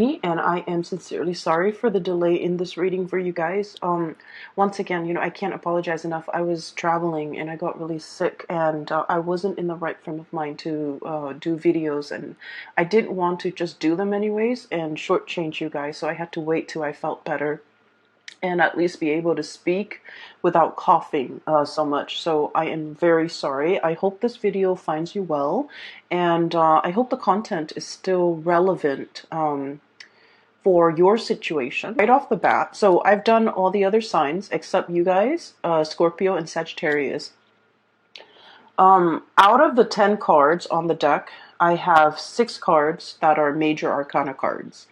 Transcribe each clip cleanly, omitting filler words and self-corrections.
And I am sincerely sorry for the delay in this reading for you guys. Once again, I can't apologize enough. I was traveling and I got really sick, and I wasn't in the right frame of mind to do videos, and I didn't want to just do them anyways and shortchange you guys, so I had to wait till I felt better and at least be able to speak without coughing so much. So I am very sorry. I hope this video finds you well, and I hope the content is still relevant for your situation right off the bat. So I've done all the other signs except you guys, Scorpio and Sagittarius. Out of the 10 cards on the deck, I have 6 cards that are major arcana cards.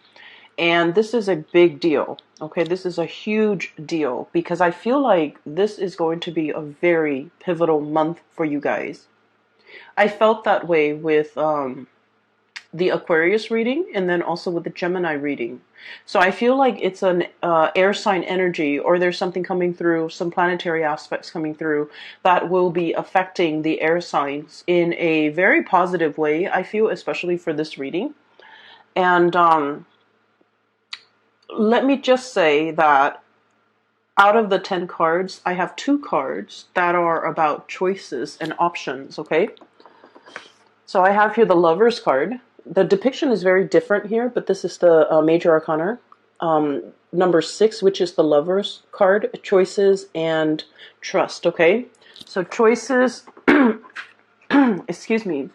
And this is a big deal. Okay, this is a huge deal because I feel like this is going to be a very pivotal month for you guys. I felt that way with the Aquarius reading, and then also with the Gemini reading. So I feel like it's an air sign energy, or there's something coming through, some planetary aspects coming through that will be affecting the air signs in a very positive way, I feel, especially for this reading. And let me just say that out of the 10 cards, I have 2 cards that are about choices and options, okay? So I have here the Lover's card. The depiction is very different here, but this is the major arcana. Number 6, which is the Lover's card, choices and trust, okay? So choices, excuse me,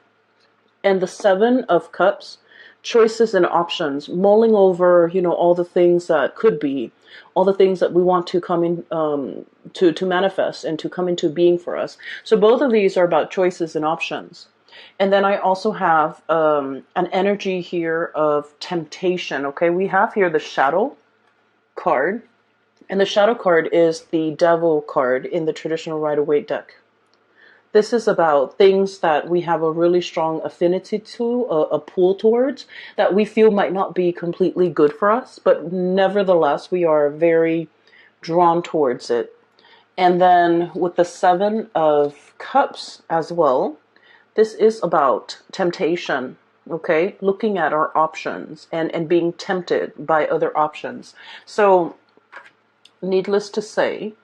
and the 7 of Cups, choices and options, mulling over, all the things that could be, all the things that we want to come in, to manifest and to come into being for us. So both of these are about choices and options. And then I also have an energy here of temptation, okay? We have here the Shadow card, and the Shadow card is the Devil card in the traditional Rider-Waite deck. This is about things that we have a really strong affinity to, a pull towards, that we feel might not be completely good for us, but nevertheless, we are very drawn towards it. And then with the 7 of Cups as well, this is about temptation, okay? Looking at our options and being tempted by other options. So, needless to say,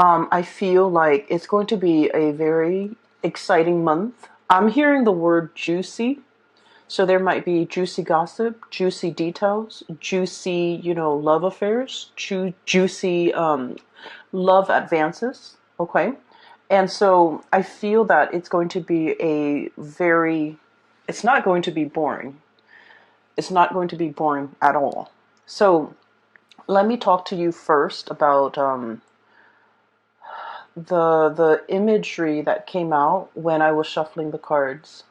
I feel like it's going to be a very exciting month. I'm hearing the word juicy. So there might be juicy gossip, juicy details, juicy, love affairs, juicy love advances, okay? And so I feel that it's going to be it's not going to be boring. It's not going to be boring at all. So let me talk to you first about the imagery that came out when I was shuffling the cards.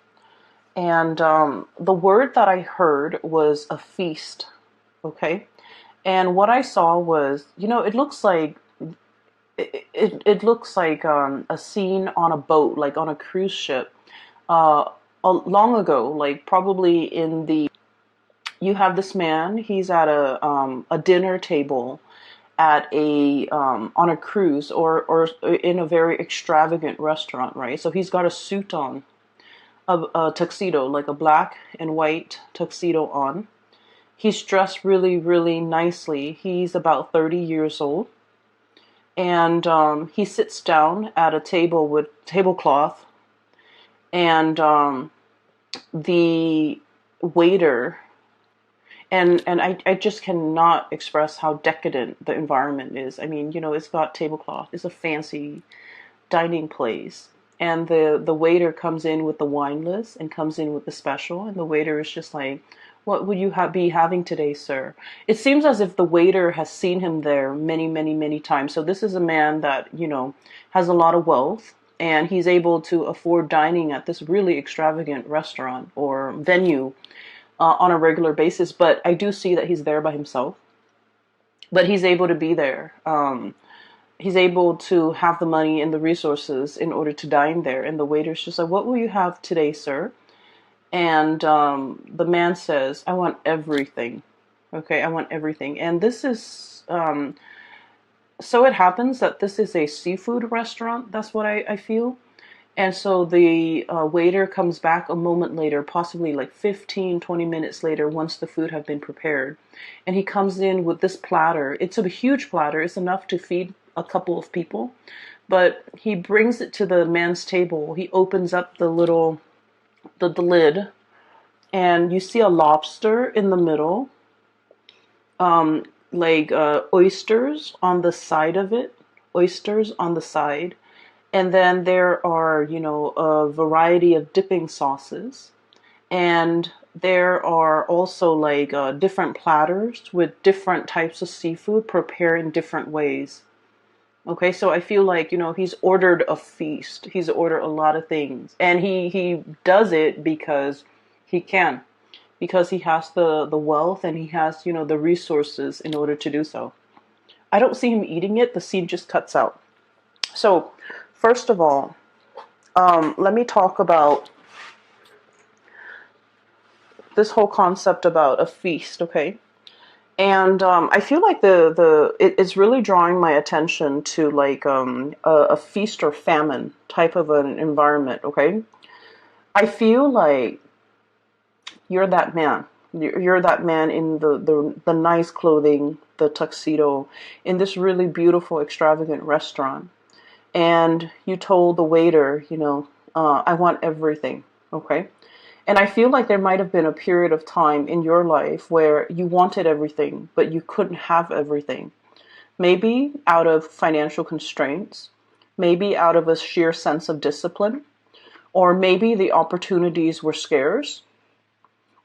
And the word that I heard was a feast, okay? And what I saw was, it looks like it looks like a scene on a boat, like on a cruise ship. Long ago, like probably you have this man. He's at a dinner table at on a cruise or in a very extravagant restaurant, right? So he's got a suit on, a tuxedo, like a black and white tuxedo on. He's dressed really, really nicely. He's about 30 years old. And he sits down at a table with tablecloth, and the waiter, and I just cannot express how decadent the environment is. I mean, it's got tablecloth. It's a fancy dining place. And the waiter comes in with the wine list and comes in with the special, and the waiter is just like, "What would you be having today, sir?" It seems as if the waiter has seen him there many, many, many times. So this is a man that, has a lot of wealth, and he's able to afford dining at this really extravagant restaurant or venue on a regular basis. But I do see that he's there by himself. But he's able to be there. He's able to have the money and the resources in order to dine there. And the waiter's just like, "What will you have today, sir?" And the man says, "I want everything." Okay, I want everything. And this is, so it happens that this is a seafood restaurant. That's what I feel. And so the waiter comes back a moment later, possibly like 15, 20 minutes later, once the food have been prepared. And he comes in with this platter. It's a huge platter. It's enough to feed a couple of people. But he brings it to the man's table. He opens up the lid, and you see a lobster in the middle, like oysters on the side of it, oysters on the side. And then there are, a variety of dipping sauces. And there are also like different platters with different types of seafood prepared in different ways. Okay, so I feel like, he's ordered a feast. He's ordered a lot of things. And he does it because he can. Because he has the wealth and he has, the resources in order to do so. I don't see him eating it. The scene just cuts out. So, first of all, let me talk about this whole concept about a feast, okay? And I feel like it's really drawing my attention to like a feast or famine type of an environment, okay? I feel like you're that man. You're that man in the nice clothing, the tuxedo, in this really beautiful, extravagant restaurant. And you told the waiter, I want everything, okay? And I feel like there might have been a period of time in your life where you wanted everything, but you couldn't have everything. Maybe out of financial constraints, maybe out of a sheer sense of discipline, or maybe the opportunities were scarce,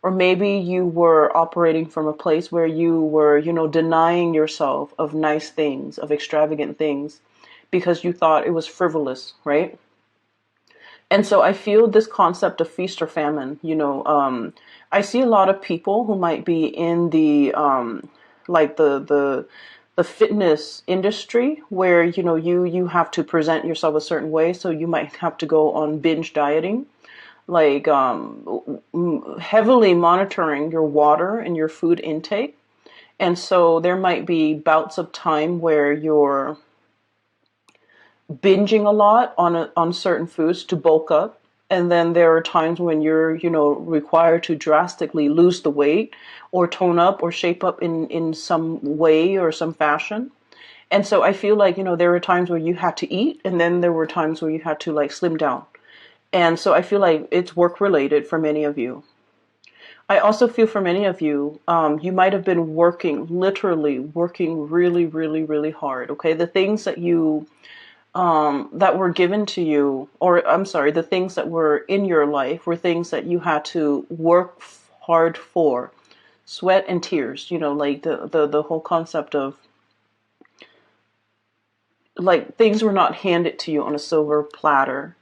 or maybe you were operating from a place where you were, denying yourself of nice things, of extravagant things, because you thought it was frivolous, right? And so I feel this concept of feast or famine, I see a lot of people who might be in the, like the fitness industry where, you have to present yourself a certain way. So you might have to go on binge dieting, like heavily monitoring your water and your food intake. And so there might be bouts of time where you're binging a lot on certain foods to bulk up, and then there are times when you're required to drastically lose the weight or tone up or shape up in some way or some fashion. And so I feel like there were times where you had to eat, and then there were times where you had to like slim down. And so I feel like it's work related for many of you. I also feel for many of you, you might have been working, literally working really, really, really hard. Okay, the things that you that were given to you, or I'm sorry, the things that were in your life were things that you had to work hard for, sweat and tears, like the whole concept of like things were not handed to you on a silver platter,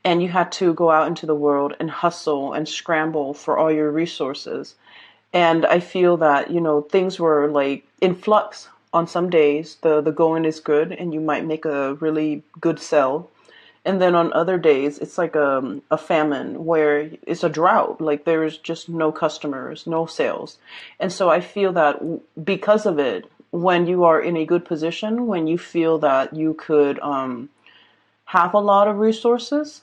and you had to go out into the world and hustle and scramble for all your resources. And I feel that, things were like in flux. On some days, the going is good and you might make a really good sell. And then on other days, it's like a famine where it's a drought. Like there's just no customers, no sales. And so I feel that because of it, when you are in a good position, when you feel that you could have a lot of resources,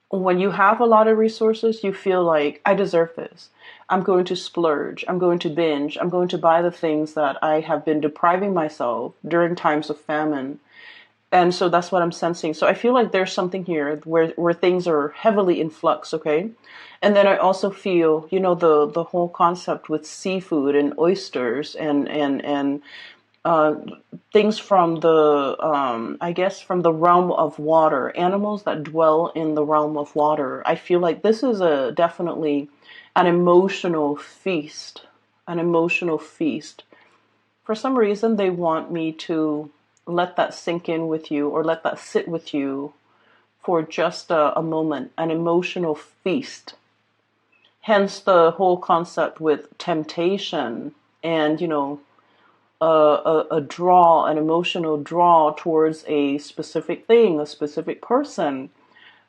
when you have a lot of resources, you feel like, I deserve this. I'm going to splurge. I'm going to binge. I'm going to buy the things that I have been depriving myself during times of famine. And so that's what I'm sensing. So I feel like there's something here where things are heavily in flux, okay? And then I also feel, the whole concept with seafood and oysters and uh, things from the, I guess, from the realm of water, animals that dwell in the realm of water. I feel like this is a definitely an emotional feast, an emotional feast. For some reason, they want me to let that sink in with you or let that sit with you for just a moment, an emotional feast. Hence the whole concept with temptation and, a draw, an emotional draw towards a specific thing, a specific person,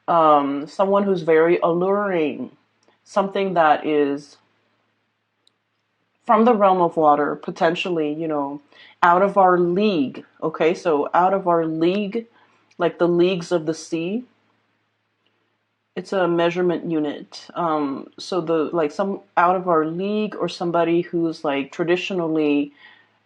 someone who's very alluring, something that is from the realm of water, potentially, out of our league. Okay, so out of our league, like the leagues of the sea. it's a measurement unit. So the like some out of our league or somebody who's like traditionally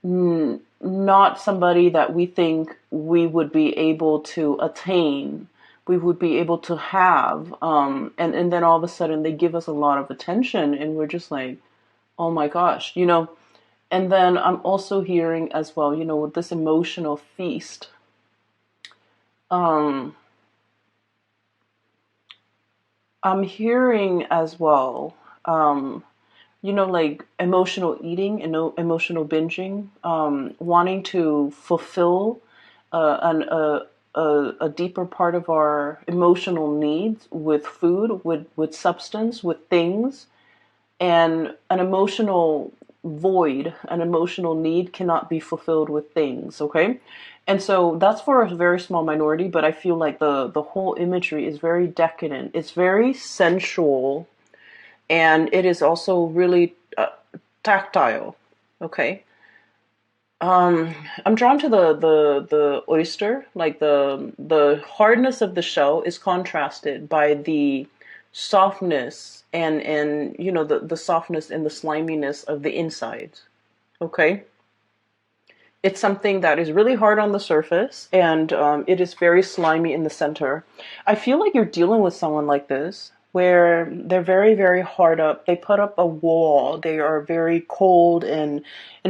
not somebody that we think we would be able to attain, we would be able to have, and then all of a sudden they give us a lot of attention, and we're just like, oh my gosh, you know. And then I'm also hearing as well, you know, with this emotional feast, um, I'm hearing as well, you know, like emotional eating and emotional binging, wanting to fulfill a deeper part of our emotional needs with food, with substance, with things, and an emotional void, an emotional need cannot be fulfilled with things, okay? And so that's for a very small minority, but I feel like the whole imagery is very decadent. It's very sensual, and it is also really tactile, okay? I'm drawn to the oyster, like the hardness of the shell is contrasted by the softness and you know the softness and the sliminess of the insides. Okay, it's something that is really hard on the surface, and it is very slimy in the center. I feel like you're dealing with someone like this, where they're very, very hard up. They put up a wall. They are very cold and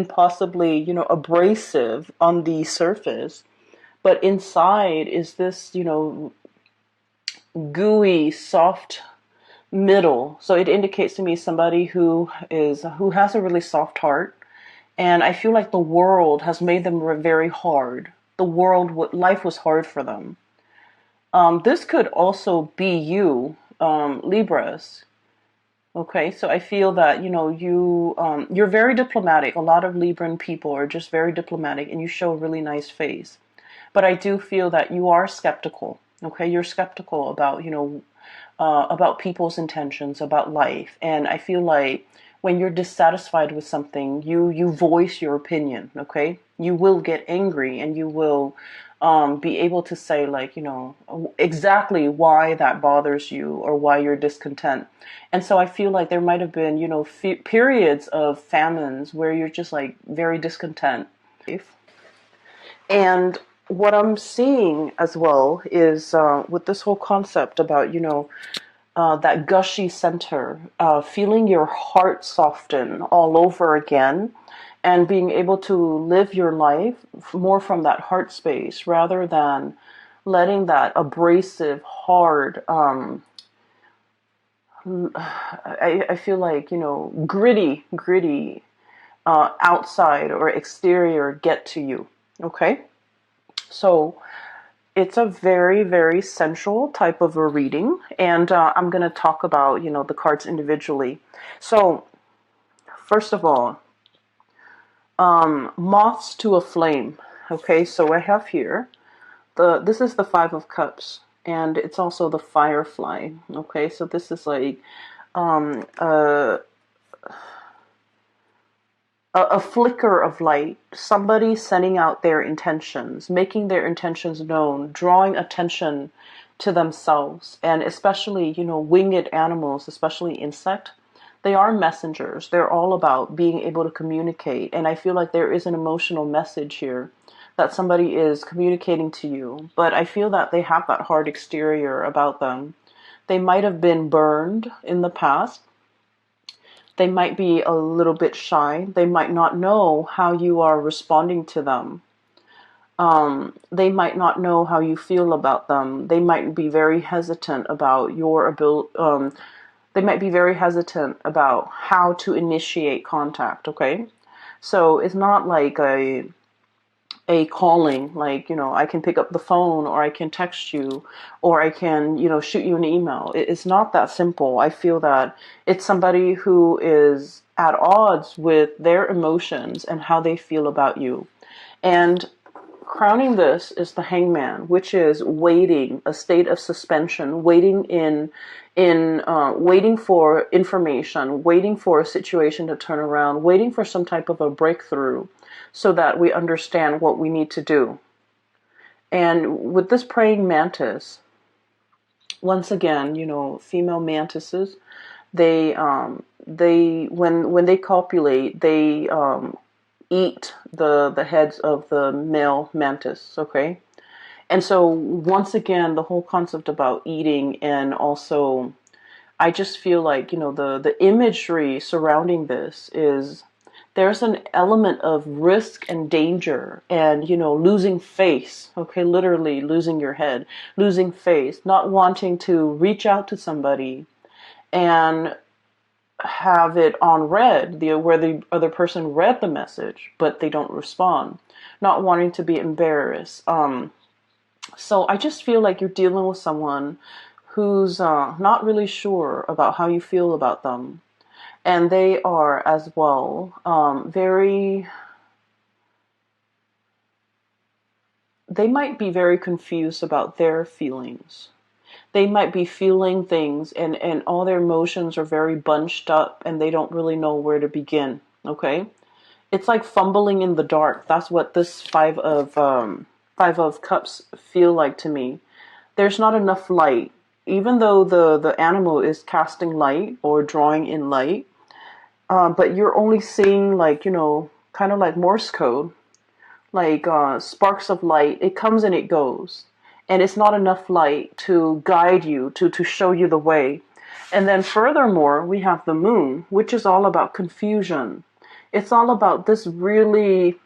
possibly, you know, abrasive on the surface. But inside is this, you know, gooey, soft middle. So it indicates to me somebody who has a really soft heart, and I feel like the world has made them very hard. The world, life was hard for them. This could also be you, Libras. Okay, so I feel that you know you're very diplomatic. A lot of Libran people are just very diplomatic, and you show a really nice face. But I do feel that you are skeptical. Okay, you're skeptical about about people's intentions, about life, and I feel like when you're dissatisfied with something, you voice your opinion. Okay, you will get angry, and you will be able to say like exactly why that bothers you or why you're discontent. And so I feel like there might have been periods of famines where you're just like very discontent. And what I'm seeing as well is with this whole concept about that gushy center, feeling your heart soften all over again, and being able to live your life more from that heart space rather than letting that abrasive, hard, I feel like, gritty outside or exterior get to you. Okay? So it's a very, very sensual type of a reading, and I'm going to talk about, the cards individually. So, first of all, moths to a flame. Okay, so I have here this is the Five of Cups, and it's also the Firefly. Okay, so this is like um, a, a flicker of light, somebody sending out their intentions, making their intentions known, drawing attention to themselves, and especially, winged animals, especially insect. They are messengers. They're all about being able to communicate. And I feel like there is an emotional message here that somebody is communicating to you. But I feel that they have that hard exterior about them. They might have been burned in the past. They might be a little bit shy. They might not know how you are responding to them. They might not know how you feel about them. They might be very hesitant about your ability. They might be very hesitant about how to initiate contact. Okay, so it's not like a calling, like, I can pick up the phone, or I can text you, or I can, shoot you an email. It's not that simple. I feel that it's somebody who is at odds with their emotions and how they feel about you. And crowning this is the Hangman, which is waiting, a state of suspension, waiting waiting for information, waiting for a situation to turn around, waiting for some type of a breakthrough so that we understand what we need to do. And with this praying mantis, once again, female mantises, when they copulate, they eat the heads of the male mantis, okay? And so once again, the whole concept about eating, and also I just feel like, the imagery surrounding this is there's an element of risk and danger and, losing face, okay, literally losing your head, losing face, not wanting to reach out to somebody and have it on read, where the other person read the message, but they don't respond, not wanting to be embarrassed. So I just feel like you're dealing with someone who's not really sure about how you feel about them. And they are as well they might be very confused about their feelings. They might be feeling things, and all their emotions are very bunched up and they don't really know where to begin. Okay? It's like fumbling in the dark. That's what this five of cups feel like to me. There's not enough light. Even though the animal is casting light or drawing in light, but you're only seeing, like, kind of like Morse code, like sparks of light. It comes and it goes. And it's not enough light to guide you, to show you the way. And then furthermore, we have the moon, which is all about confusion. It's all about this really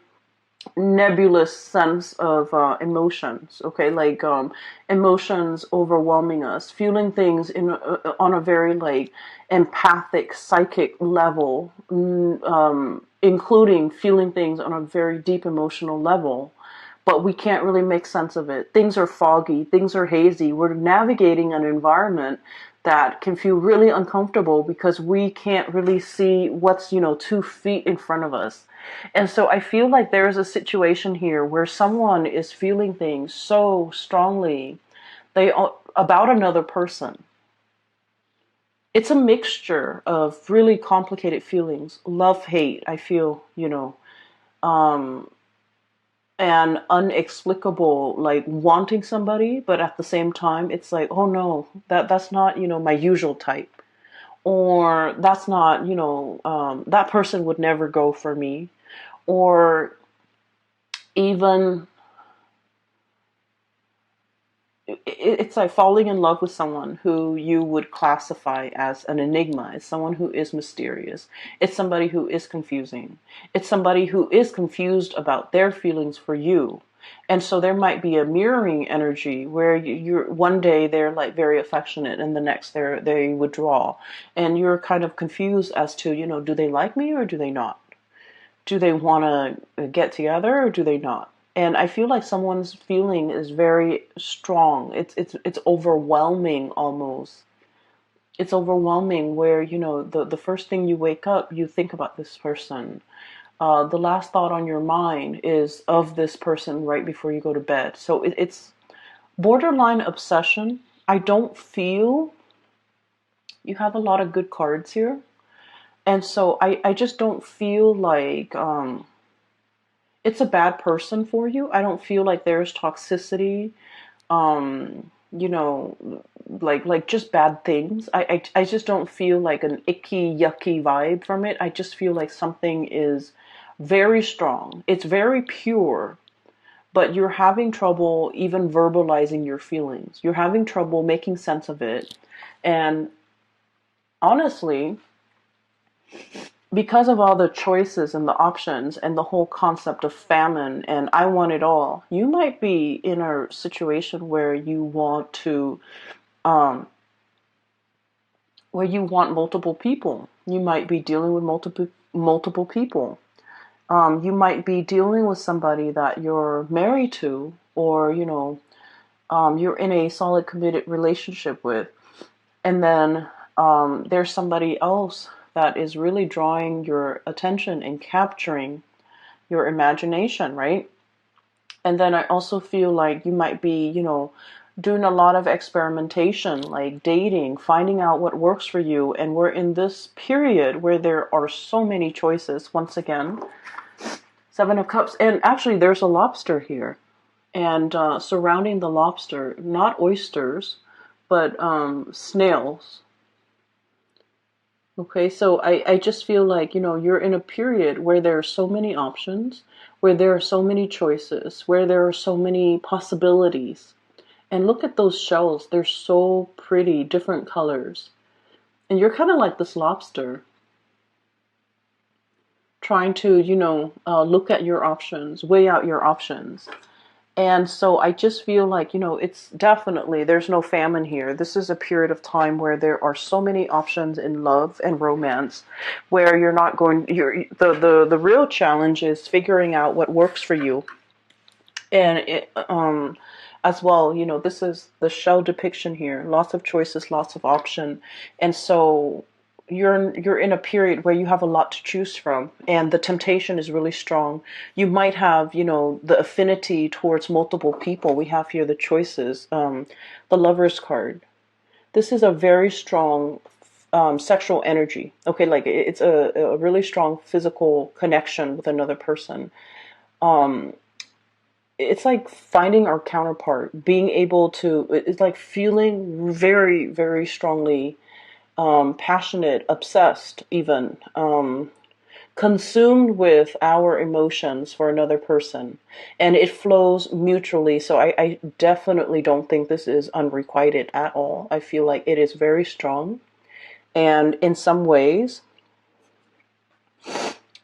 nebulous sense of emotions, okay, like emotions overwhelming us, feeling things on a very like empathic psychic level, including feeling things on a very deep emotional level, but we can't really make sense of it. Things are foggy, things are hazy. We're navigating an environment that can feel really uncomfortable because we can't really see what's 2 feet in front of us. And so I feel like there is a situation here where someone is feeling things so strongly about another person. It's a mixture of really complicated feelings, love, hate, I feel, um, and unexplicable, like wanting somebody, but at the same time, it's like, oh no, that's not, my usual type. Or that's not, that person would never go for me. Or even it's like falling in love with someone who you would classify as an enigma. It's someone who is mysterious. It's somebody who is confusing. It's somebody who is confused about their feelings for you. And so there might be a mirroring energy where you're one day they're like very affectionate and the next they withdraw. And you're kind of confused as to, do they like me or do they not? Do they want to get together or do they not? And I feel like someone's feeling is very strong. It's overwhelming almost. It's overwhelming where, the first thing you wake up, you think about this person. The last thought on your mind is of this person right before you go to bed. So it's borderline obsession. I don't feel you have a lot of good cards here. And so I just don't feel like it's a bad person for you. I don't feel like there's toxicity, you know, like just bad things. I just don't feel like an icky, yucky vibe from it. I just feel like something is very strong. It's very pure, but you're having trouble even verbalizing your feelings. You're having trouble making sense of it. And honestly, because of all the choices and the options and the whole concept of famine and I want it all, you might be in a situation um, where you want multiple people. You might be dealing with multiple people. You might be dealing with somebody that you're married to, or you're in a solid committed relationship with, and then there's somebody else that is really drawing your attention and capturing your imagination, right? And then I also feel like you might be, doing a lot of experimentation, like dating, finding out what works for you. And we're in this period where there are so many choices. Once again, Seven of Cups. And actually, there's a lobster here. And surrounding the lobster, not oysters, but snails. Okay, so I just feel like, you're in a period where there are so many options, where there are so many choices, where there are so many possibilities. And look at those shells. They're so pretty, different colors. And you're kind of like this lobster, trying to, look at your options, weigh out your options. And so I just feel like, it's definitely, there's no famine here. This is a period of time where there are so many options in love and romance, where the real challenge is figuring out what works for you. And as well, this is the shell depiction here. Lots of choices, lots of option. And so you're in a period where you have a lot to choose from, and the temptation is really strong. You might have, the affinity towards multiple people. We have here the choices, the Lover's card. This is a very strong sexual energy. Okay, like it's a really strong physical connection with another person. It's like finding our counterpart, being able to, it's like feeling very, very strongly passionate, obsessed, even consumed with our emotions for another person. And it flows mutually. So I definitely don't think this is unrequited at all. I feel like it is very strong. And in some ways,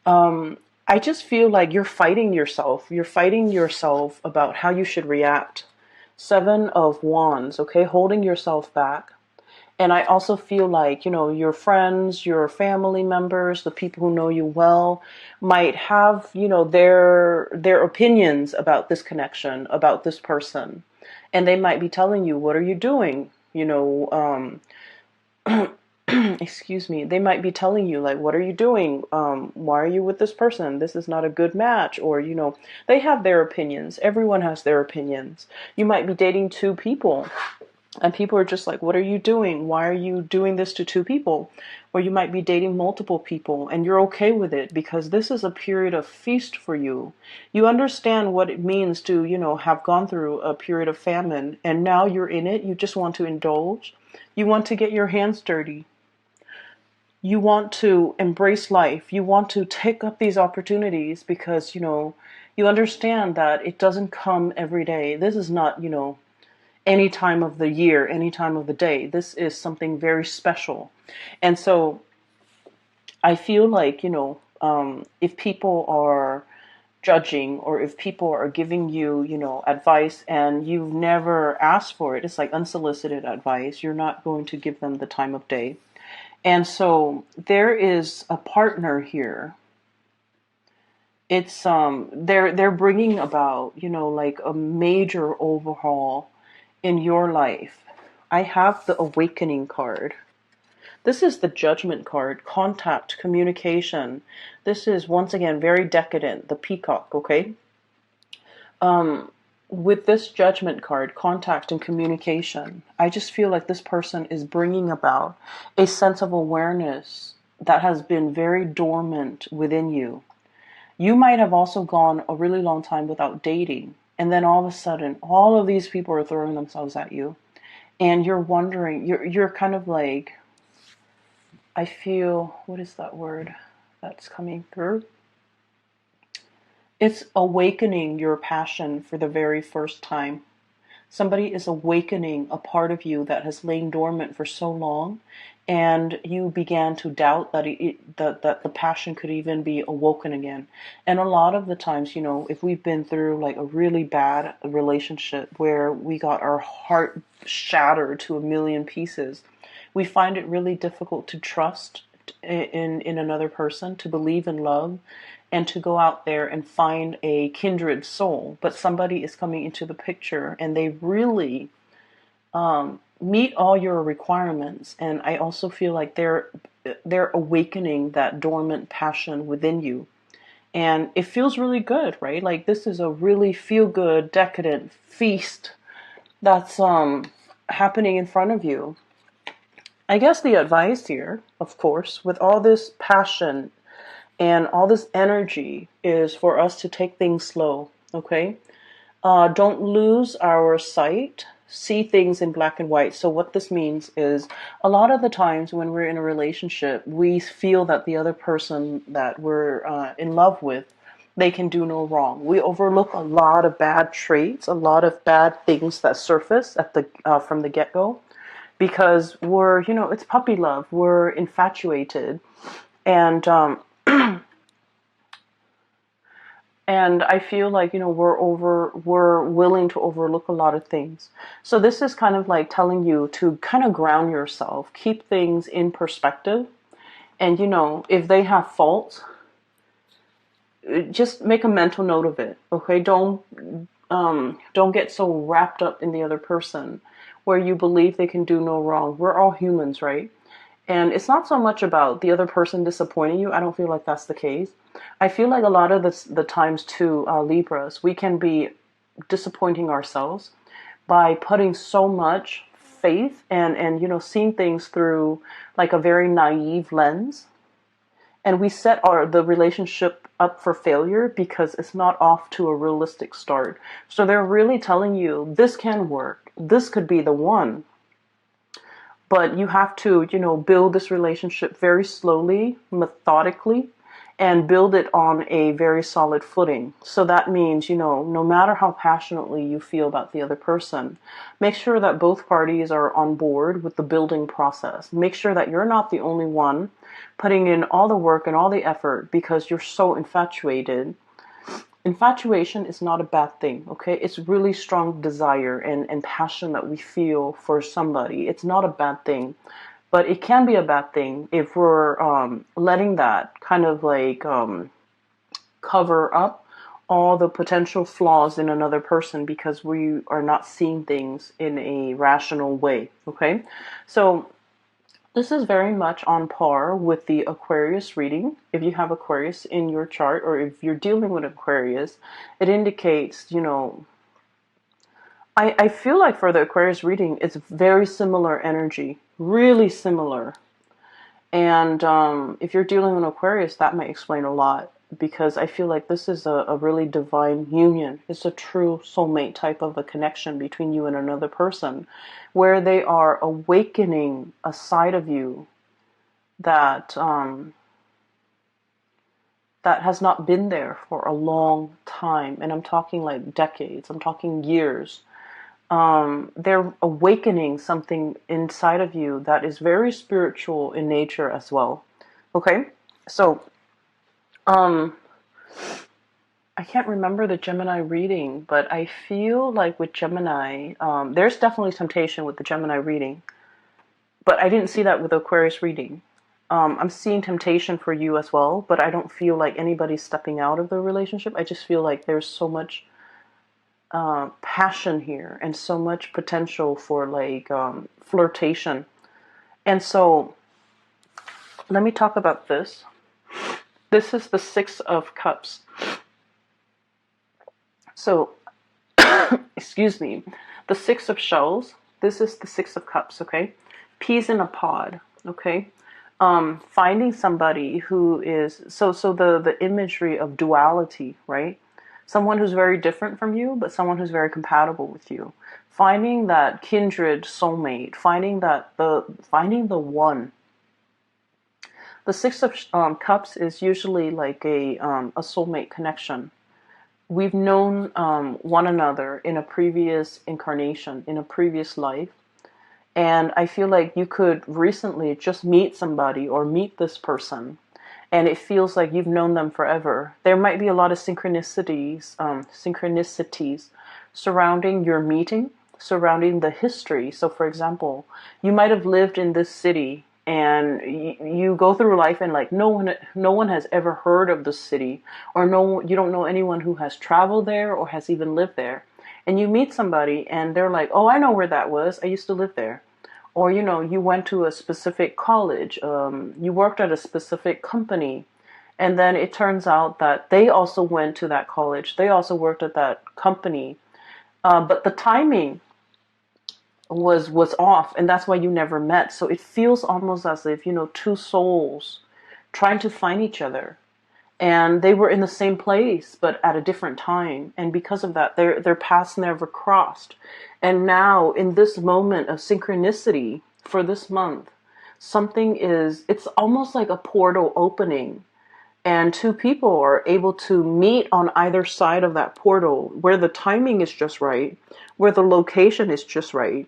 I just feel like you're fighting yourself. You're fighting yourself about how you should react. 7 of Wands, okay? Holding yourself back. And I also feel like, your friends, your family members, the people who know you well might have, their opinions about this connection, about this person. And they might be telling you, what are you doing? Excuse me, they might be telling you, like, what are you doing? Why are you with this person? This is not a good match. Or, they have their opinions. Everyone has their opinions. You might be dating 2 people, and people are just like, what are you doing? Why are you doing this to 2 people? Or you might be dating multiple people, and you're okay with it because this is a period of feast for you. You understand what it means to, have gone through a period of famine, and now you're in it. You just want to indulge. You want to get your hands dirty. You want to embrace life. You want to take up these opportunities because, you understand that it doesn't come every day. This is not, any time of the year, any time of the day. This is something very special. And so I feel like, if people are judging, or if people are giving you, advice and you've never asked for it, it's like unsolicited advice. You're not going to give them the time of day. And so there is a partner here. It's they're bringing about, like a major overhaul in your life. I have the Awakening card. This is the Judgment card, contact, communication. This is once again very decadent, the Peacock, okay? With this Judgment card, contact and communication, I just feel like this person is bringing about a sense of awareness that has been very dormant within you. You might have also gone a really long time without dating, and then all of a sudden, all of these people are throwing themselves at you, and you're wondering, you're kind of like, I feel, what is that word that's coming through? It's awakening your passion for the very first time. Somebody is awakening a part of you that has lain dormant for so long, and you began to doubt that that the passion could even be awoken again. And a lot of the times, if we've been through like a really bad relationship where we got our heart shattered to a million pieces, we find it really difficult to trust in another person, to believe in love, and to go out there and find a kindred soul. But somebody is coming into the picture and they really meet all your requirements. And I also feel like they're awakening that dormant passion within you. And it feels really good, right? Like this is a really feel-good, decadent feast that's happening in front of you. I guess the advice here, of course, with all this passion and all this energy, is for us to take things slow, okay? Don't lose our sight. See things in black and white. So what this means is a lot of the times when we're in a relationship, we feel that the other person that we're in love with, they can do no wrong. We overlook a lot of bad traits, a lot of bad things that surface at the from the get-go, because we're, it's puppy love. We're infatuated, and and I feel like, we're willing to overlook a lot of things. So this is kind of like telling you to kind of ground yourself, keep things in perspective. And, if they have faults, just make a mental note of it. Okay. Don't get so wrapped up in the other person where you believe they can do no wrong. We're all humans, right? And it's not so much about the other person disappointing you. I don't feel like that's the case. I feel like a lot of the times too, Libras, we can be disappointing ourselves by putting so much faith and seeing things through like a very naive lens, and we set the relationship up for failure because it's not off to a realistic start. So they're really telling you this can work. This could be the one. But you have to, build this relationship very slowly, methodically, and build it on a very solid footing. So that means, no matter how passionately you feel about the other person, make sure that both parties are on board with the building process. Make sure that you're not the only one putting in all the work and all the effort because you're so infatuated. Infatuation is not a bad thing, okay? It's really strong desire and passion that we feel for somebody. It's not a bad thing, but it can be a bad thing if we're letting that kind of like cover up all the potential flaws in another person because we are not seeing things in a rational way, okay? So this is very much on par with the Aquarius reading. If you have Aquarius in your chart, or if you're dealing with Aquarius, it indicates, I feel like for the Aquarius reading, it's very similar energy, really similar. And if you're dealing with Aquarius, that might explain a lot, because I feel like this is a really divine union. It's a true soulmate type of a connection between you and another person, where they are awakening a side of you that that has not been there for a long time. And I'm talking like decades. I'm talking years. They're awakening something inside of you that is very spiritual in nature as well. Okay, so I can't remember the Gemini reading, but I feel like with Gemini, there's definitely temptation with the Gemini reading, but I didn't see that with Aquarius reading. I'm seeing temptation for you as well, but I don't feel like anybody's stepping out of the relationship. I just feel like there's so much passion here and so much potential for like flirtation. And so let me talk about this. This is the Six of Cups. So, excuse me, the Six of Shells. This is the Six of Cups, okay? Peas in a pod, okay? Finding somebody who is, so the imagery of duality, right? Someone who's very different from you, but someone who's very compatible with you. Finding that kindred soulmate, finding the one. The Six of Cups is usually like a soulmate connection. We've known one another in a previous incarnation, in a previous life. And I feel like you could recently just meet somebody or meet this person, and it feels like you've known them forever. There might be a lot of synchronicities surrounding your meeting, surrounding the history. So for example, you might have lived in this city, and you go through life and like no one has ever heard of the city, or you don't know anyone who has traveled there or has even lived there. And you meet somebody and they're like, oh, I know where that was. I used to live there. Or, you went to a specific college, you worked at a specific company, and then it turns out that they also went to that college. They also worked at that company. But the timing was off, and that's why you never met. So it feels almost as if, two souls trying to find each other. and they were in the same place but at a different time, and because of that their paths never crossed. And now in this moment of synchronicity for this month, it's almost like a portal opening, and two people are able to meet on either side of that portal, where the timing is just right, where the location is just right,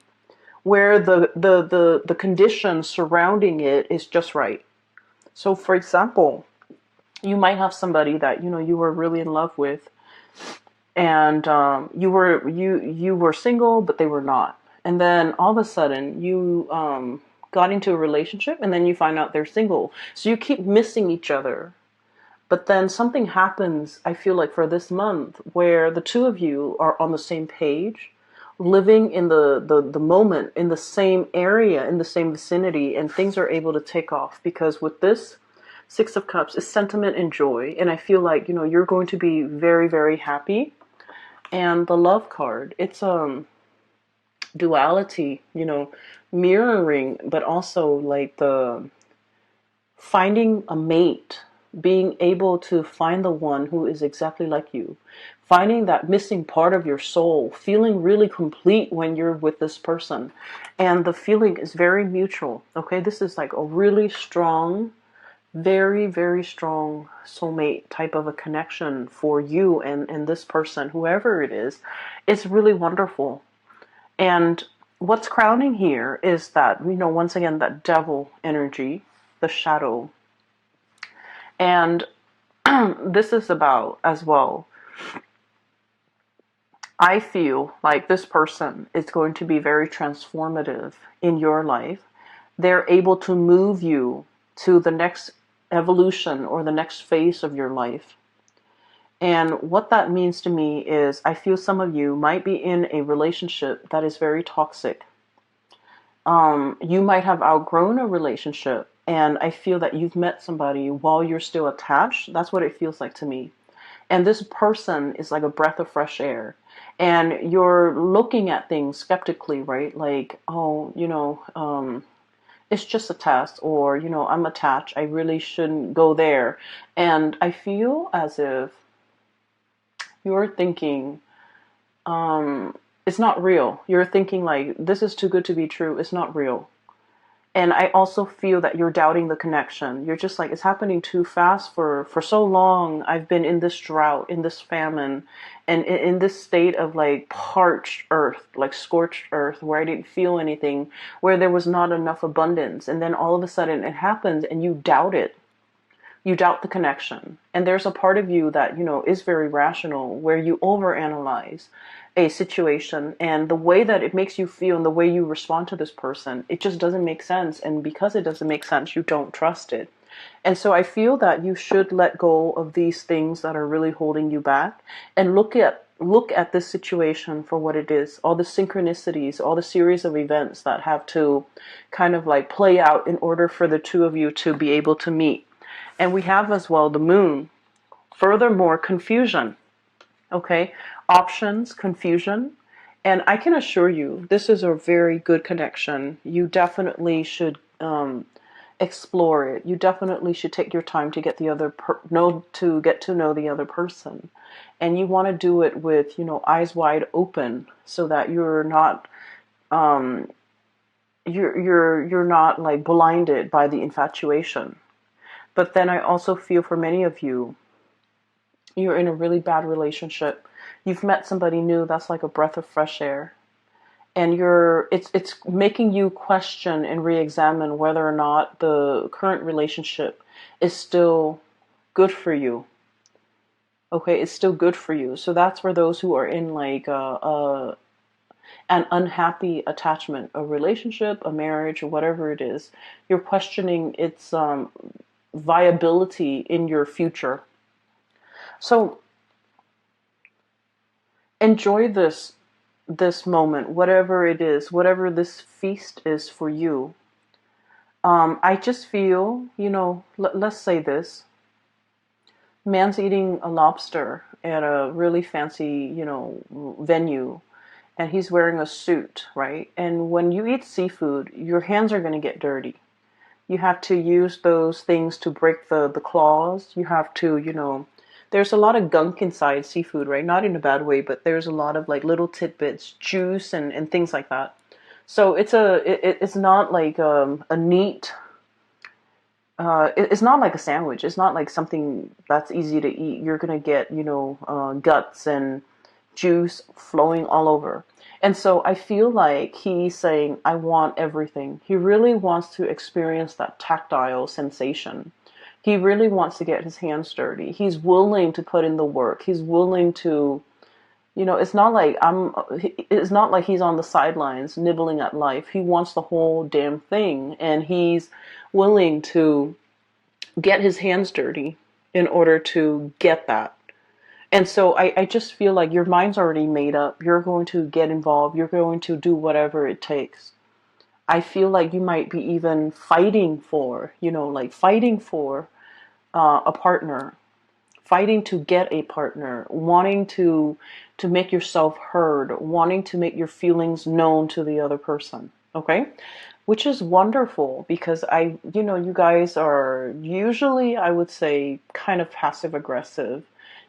where the conditions surrounding it is just right. So for example, you might have somebody that you were really in love with, and you were single but they were not, and then all of a sudden you got into a relationship, and then you find out they're single, so you keep missing each other. But then something happens, I feel like, for this month, where the two of you are on the same page, living in the moment, in the same area, in the same vicinity, and things are able to take off. Because with this Six of Cups is sentiment and joy, and I feel like, you're going to be very, very happy. And the Love card, it's duality, mirroring, but also like the finding a mate, being able to find the one who is exactly like you, finding that missing part of your soul, feeling really complete when you're with this person. And the feeling is very mutual. Okay, this is like a really strong, very, very strong soulmate type of a connection for you and this person, whoever it is. It's really wonderful. And what's crowning here is that, once again, that devil energy, the shadow. And this is about, as well, I feel like this person is going to be very transformative in your life. They're able to move you to the next evolution or the next phase of your life. And what that means to me is, I feel some of you might be in a relationship that is very toxic. You might have outgrown a relationship, and I feel that you've met somebody while you're still attached. That's what it feels like to me. And this person is like a breath of fresh air. And you're looking at things skeptically, right? Like, oh, it's just a test, or, I'm attached, I really shouldn't go there. And I feel as if you're thinking, it's not real. You're thinking like, this is too good to be true. It's not real. And I also feel that you're doubting the connection. You're just like, it's happening too fast for so long. I've been in this drought, in this famine, and in this state of like parched earth, like scorched earth, where I didn't feel anything, where there was not enough abundance. And then all of a sudden it happens and you doubt it. You doubt the connection. And there's a part of you that, is very rational, where you overanalyze a situation, and the way that it makes you feel and the way you respond to this person, it just doesn't make sense. And because it doesn't make sense, you don't trust it. And so I feel that you should let go of these things that are really holding you back, and look at this situation for what it is, all the synchronicities, all the series of events that have to kind of like play out in order for the two of you to be able to meet. And we have as well the moon. Furthermore, confusion. Okay, options, confusion. And I can assure you, this is a very good connection. You definitely should explore it. You definitely should take your time to get get to know the other person. And you want to do it with, eyes wide open, so that you're not you're not like blinded by the infatuation. But then I also feel for many of you, you're in a really bad relationship. You've met somebody new that's like a breath of fresh air. And it's making you question and re-examine whether or not the current relationship is still good for you. Okay, it's still good for you. So that's for those who are in like an unhappy attachment, a relationship, a marriage, or whatever it is. You're questioning its viability in your future. So enjoy this moment, whatever it is, whatever this feast is for you. I just feel, let's say this. Man's eating a lobster at a really fancy, venue, and he's wearing a suit, right? And when you eat seafood, your hands are going to get dirty. You have to use those things to break the claws. You have to, there's a lot of gunk inside seafood, right? Not in a bad way, but there's a lot of like little tidbits, juice and things like that. So it's not like a neat, it's not like a sandwich. It's not like something that's easy to eat. You're gonna get, guts and juice flowing all over. And so I feel like he's saying, I want everything. He really wants to experience that tactile sensation. He really wants to get his hands dirty. He's willing to put in the work. He's willing to, it's not like he's on the sidelines nibbling at life. He wants the whole damn thing. And he's willing to get his hands dirty in order to get that. And so I just feel like your mind's already made up. You're going to get involved. You're going to do whatever it takes. I feel like you might be even fighting for, fighting for a partner, fighting to get a partner, wanting to make yourself heard, wanting to make your feelings known to the other person. Okay? Which is wonderful because you guys are usually, I would say, kind of passive aggressive.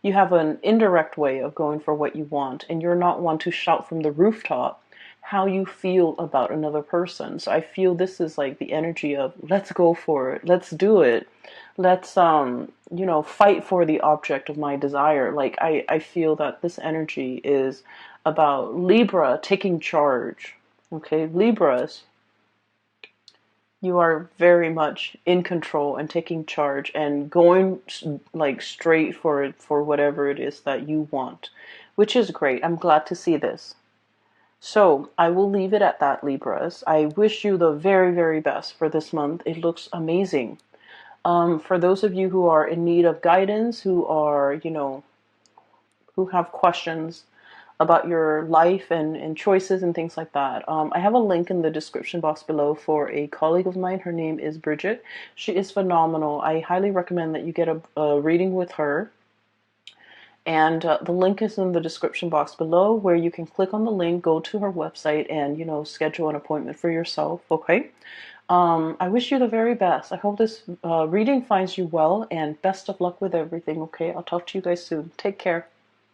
You have an indirect way of going for what you want, and you're not one to shout from the rooftop how you feel about another person. So I feel this is like the energy of let's go for it, let's do it, let's fight for the object of my desire. Like I feel that this energy is about Libra taking charge. Okay, Libras, you are very much in control and taking charge and going like straight for it, for whatever it is that you want, which is great. I'm glad to see this. So I will leave it at that, Libras. I wish you the very, very best for this month. It looks amazing. For those of you who are in need of guidance, who are, who have questions about your life and choices and things like that. I have a link in the description box below for a colleague of mine. Her name is Bridget. She is phenomenal. I highly recommend that you get a reading with her. And the link is in the description box below, where you can click on the link, go to her website, and, schedule an appointment for yourself, okay? I wish you the very best. I hope this reading finds you well, and best of luck with everything, okay? I'll talk to you guys soon. Take care.